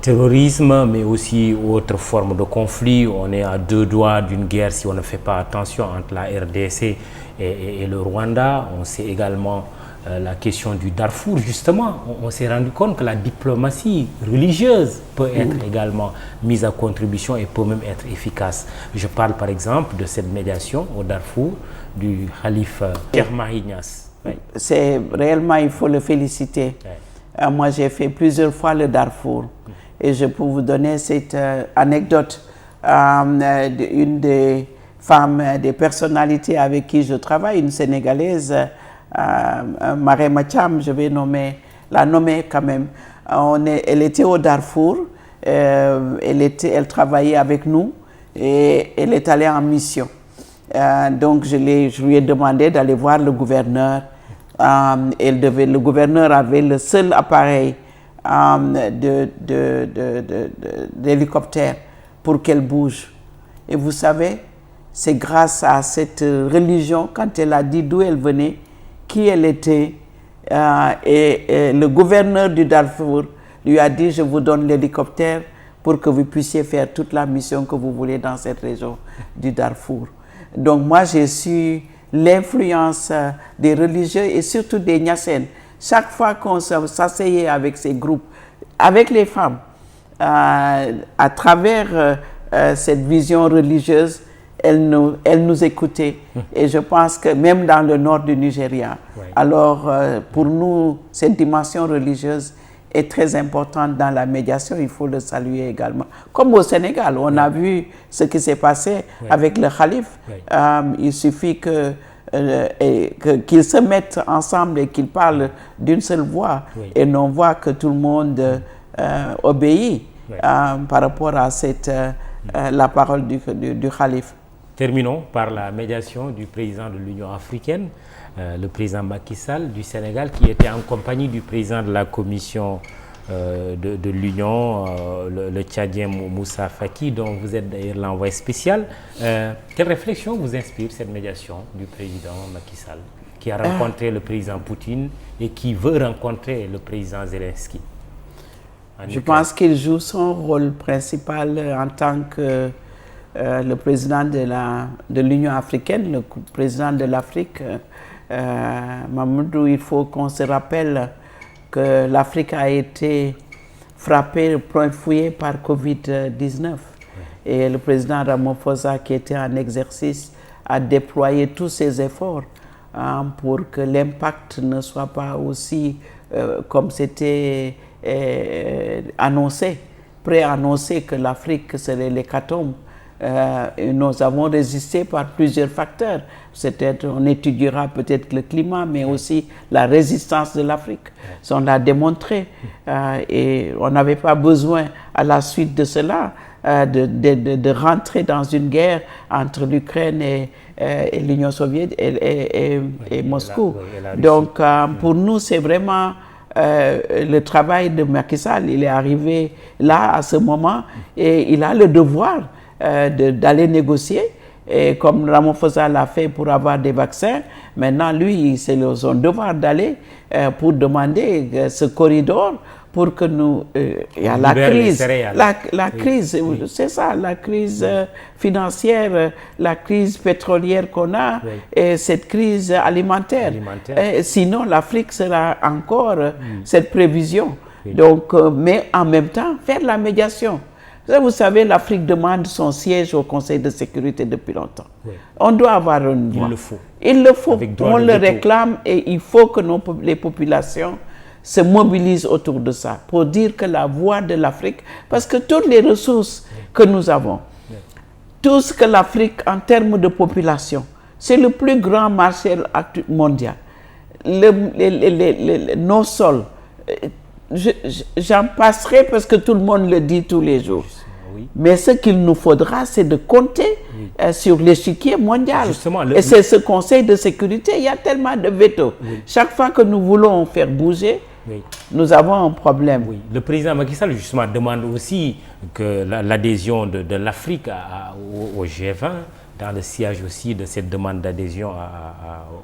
Terrorisme, mais aussi autres formes de conflit. On est à deux doigts d'une guerre si on ne fait pas attention entre la RDC et le Rwanda. On sait également la question du Darfour. Justement, on s'est rendu compte que la diplomatie religieuse peut être également mise à contribution et peut même être efficace. Je parle par exemple de cette médiation au Darfour du Khalife Cheikh Mahi Niasse. C'est réellement, il faut le féliciter. Moi, j'ai fait plusieurs fois le Darfour et je peux vous donner cette anecdote. Une des femmes, des personnalités avec qui je travaille, une Sénégalaise, Marema Thiam, je vais la nommer quand même. Elle était au Darfour, elle travaillait avec nous et elle est allée en mission. Donc je lui ai demandé d'aller voir le gouverneur. Le gouverneur avait le seul appareil d'hélicoptère pour qu'elle bouge. Et vous savez, c'est grâce à cette religion, quand elle a dit d'où elle venait, qui elle était, et le gouverneur du Darfour lui a dit, je vous donne l'hélicoptère pour que vous puissiez faire toute la mission que vous voulez dans cette région du Darfour. Donc moi, j'ai su l'influence des religieux et surtout des Niassènes. Chaque fois qu'on s'asseyait avec ces groupes, avec les femmes, à travers cette vision religieuse, elles nous écoutaient. Et je pense que même dans le nord du Nigeria, alors pour nous, cette dimension religieuse est très importante dans la médiation, il faut le saluer également. Comme au Sénégal, on a vu ce qui s'est passé avec le khalife. Il suffit qu'ils se mettent ensemble et qu'ils parlent d'une seule voix et on voit que tout le monde obéit par rapport à la parole du khalife. Terminons par la médiation du président de l'Union africaine, le président Macky Sall du Sénégal, qui était en compagnie du président de la commission de l'Union, le Tchadien Moussa Faki, dont vous êtes d'ailleurs l'envoyé spécial. Quelle réflexion vous inspire cette médiation du président Macky Sall, qui a rencontré le président Poutine et qui veut rencontrer le président Zelensky? Je pense qu'il joue son rôle principal en tant que le président de l'Union africaine, le président de l'Afrique. Mamadou, il faut qu'on se rappelle que l'Afrique a été frappée, fouillée par Covid-19. Et le président Ramaphosa, qui était en exercice, a déployé tous ses efforts pour que l'impact ne soit pas aussi comme c'était annoncé, préannoncé que l'Afrique serait l'hécatombe. Nous avons résisté par plusieurs facteurs. On étudiera peut-être le climat, mais aussi la résistance de l'Afrique. On l'a démontré. Et on n'avait pas besoin, à la suite de cela, de rentrer dans une guerre entre l'Ukraine et l'Union soviétique et Moscou. Donc, pour nous, c'est vraiment le travail de Macky Sall. Il est arrivé là, à ce moment, et il a le devoir d'aller négocier, et comme Ramaphosa l'a fait pour avoir des vaccins, maintenant lui, c'est son devoir d'aller pour demander ce corridor pour que nous... il y a la crise, crise, c'est ça, la crise financière, la crise pétrolière qu'on a, et cette crise alimentaire. Sinon, l'Afrique sera encore cette prévision. Donc, mais en même temps, faire la médiation. Vous savez, l'Afrique demande son siège au Conseil de sécurité depuis longtemps. On doit avoir une voix. Il le faut. Il le faut. On le réclame et il faut que les populations se mobilisent autour de ça pour dire que la voix de l'Afrique, parce que toutes les ressources que nous avons, tout ce que l'Afrique, en termes de population, c'est le plus grand marché mondial. Nos sols, j'en passerai parce que tout le monde le dit tous les jours. Mais ce qu'il nous faudra, c'est de compter sur l'échiquier mondial. Et c'est ce Conseil de sécurité, il y a tellement de veto. Chaque fois que nous voulons faire bouger, nous avons un problème. Le président Macky Sall, justement, demande aussi que l'adhésion de l'Afrique au G20, dans le siège aussi de cette demande d'adhésion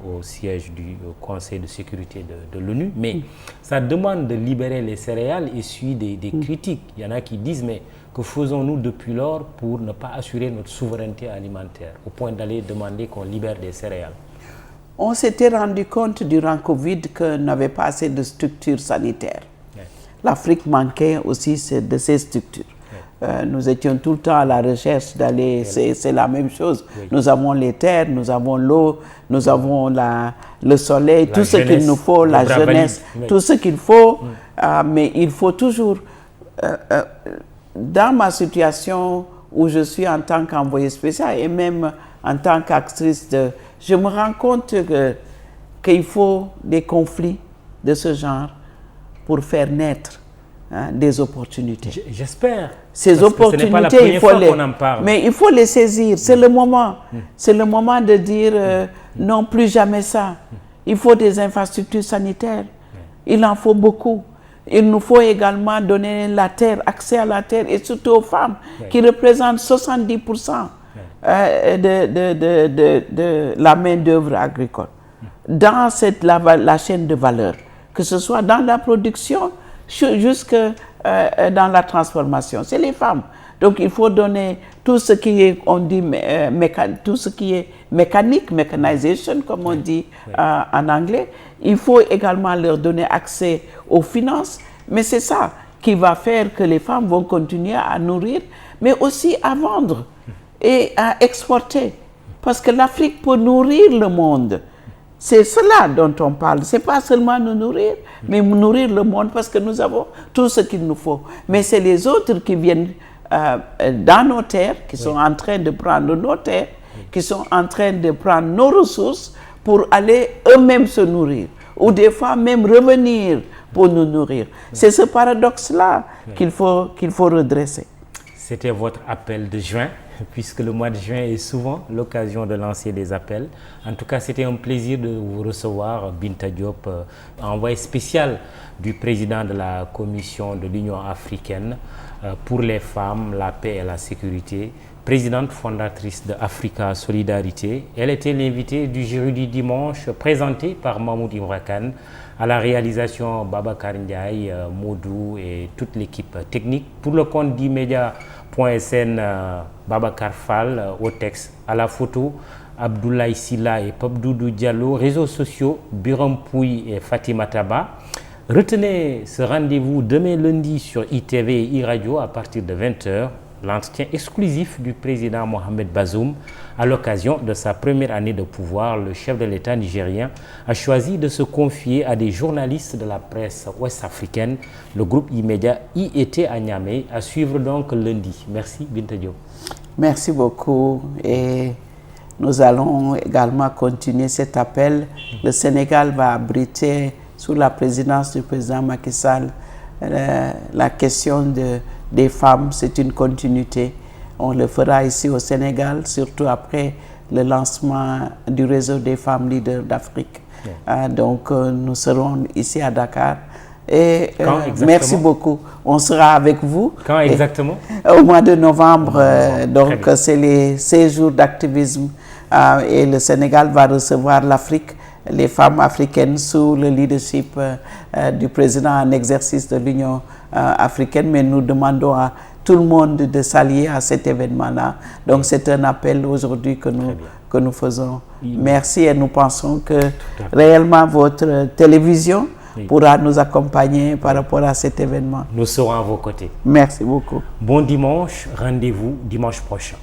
au siège du Conseil de sécurité de l'ONU. Mais sa demande de libérer les céréales essuie des critiques. Il y en a qui disent, mais que faisons-nous depuis lors pour ne pas assurer notre souveraineté alimentaire, au point d'aller demander qu'on libère des céréales? On s'était rendu compte durant Covid qu'on n'avait pas assez de structures sanitaires. L'Afrique manquait aussi de ces structures. Nous étions tout le temps à la recherche d'aller, c'est la même chose. Nous avons les terres, nous avons l'eau, nous avons le soleil, tout ce qu'il nous faut, la jeunesse, tout ce qu'il faut. Mais il faut toujours, dans ma situation où je suis en tant qu'envoyée spéciale et même en tant qu'actrice, je me rends compte qu'il faut des conflits de ce genre pour faire naître des opportunités. J'espère. Ces opportunités, mais il faut les saisir. C'est le moment. C'est le moment de dire non, plus jamais ça. Il faut des infrastructures sanitaires. Il en faut beaucoup. Il nous faut également donner la terre, accès à la terre, et surtout aux femmes, qui représentent 70% de la main-d'œuvre agricole. Dans la chaîne de valeur, que ce soit dans la production, jusque dans la transformation. C'est les femmes. Donc il faut donner tout ce qui est, on dit, tout ce qui est mécanique, mechanization, comme on dit en anglais. Il faut également leur donner accès aux finances. Mais c'est ça qui va faire que les femmes vont continuer à nourrir, mais aussi à vendre et à exporter. Parce que l'Afrique peut nourrir le monde. C'est cela dont on parle. Ce n'est pas seulement nous nourrir, mais nourrir le monde parce que nous avons tout ce qu'il nous faut. Mais c'est les autres qui viennent dans nos terres, qui sont en train de prendre nos terres, qui sont en train de prendre nos ressources pour aller eux-mêmes se nourrir. Ou des fois même revenir pour nous nourrir. C'est ce paradoxe-là qu'il faut redresser. C'était votre appel de juin, puisque le mois de juin est souvent l'occasion de lancer des appels. En tout cas, c'était un plaisir de vous recevoir, Binta Diop, envoyé spécial du président de la Commission de l'Union africaine pour les femmes, la paix et la sécurité, présidente fondatrice de Africa Solidarité. Elle était l'invitée du jury du dimanche, présenté par Mahmoud Ibra Kane, à la réalisation Babacar Ndiaye, Modou et toute l'équipe technique. Pour le compte d'Imedia.sn, Babacar Fall, au texte, à la photo, Abdoulaye Silla et Papdoudou Diallo, réseaux sociaux, Biram Pouy et Fatima Taba. Retenez ce rendez-vous demain lundi sur ITV et iRadio à partir de 20h. L'entretien exclusif du président Mohamed Bazoum à l'occasion de sa première année de pouvoir. Le chef de l'État nigérien a choisi de se confier à des journalistes de la presse ouest-africaine. Le groupe E-Media y était à Niamey, à suivre donc lundi. Merci Binta Diop. Merci beaucoup et nous allons également continuer cet appel. Le Sénégal va abriter sous la présidence du président Macky Sall la question des femmes, c'est une continuité. On le fera ici au Sénégal, surtout après le lancement du réseau des femmes leaders d'Afrique. Donc nous serons ici à Dakar. Et merci beaucoup. On sera avec vous. Quand exactement? Au mois de novembre. Donc c'est les 16 jours d'activisme. Et le Sénégal va recevoir l'Afrique, les femmes africaines sous le leadership du président en exercice de l'Union africaine. Mais nous demandons à tout le monde de s'allier à cet événement-là. Donc c'est un appel aujourd'hui que nous faisons. Merci et nous pensons que réellement votre télévision pourra nous accompagner par rapport à cet événement. Nous serons à vos côtés. Merci beaucoup. Bon dimanche, rendez-vous dimanche prochain.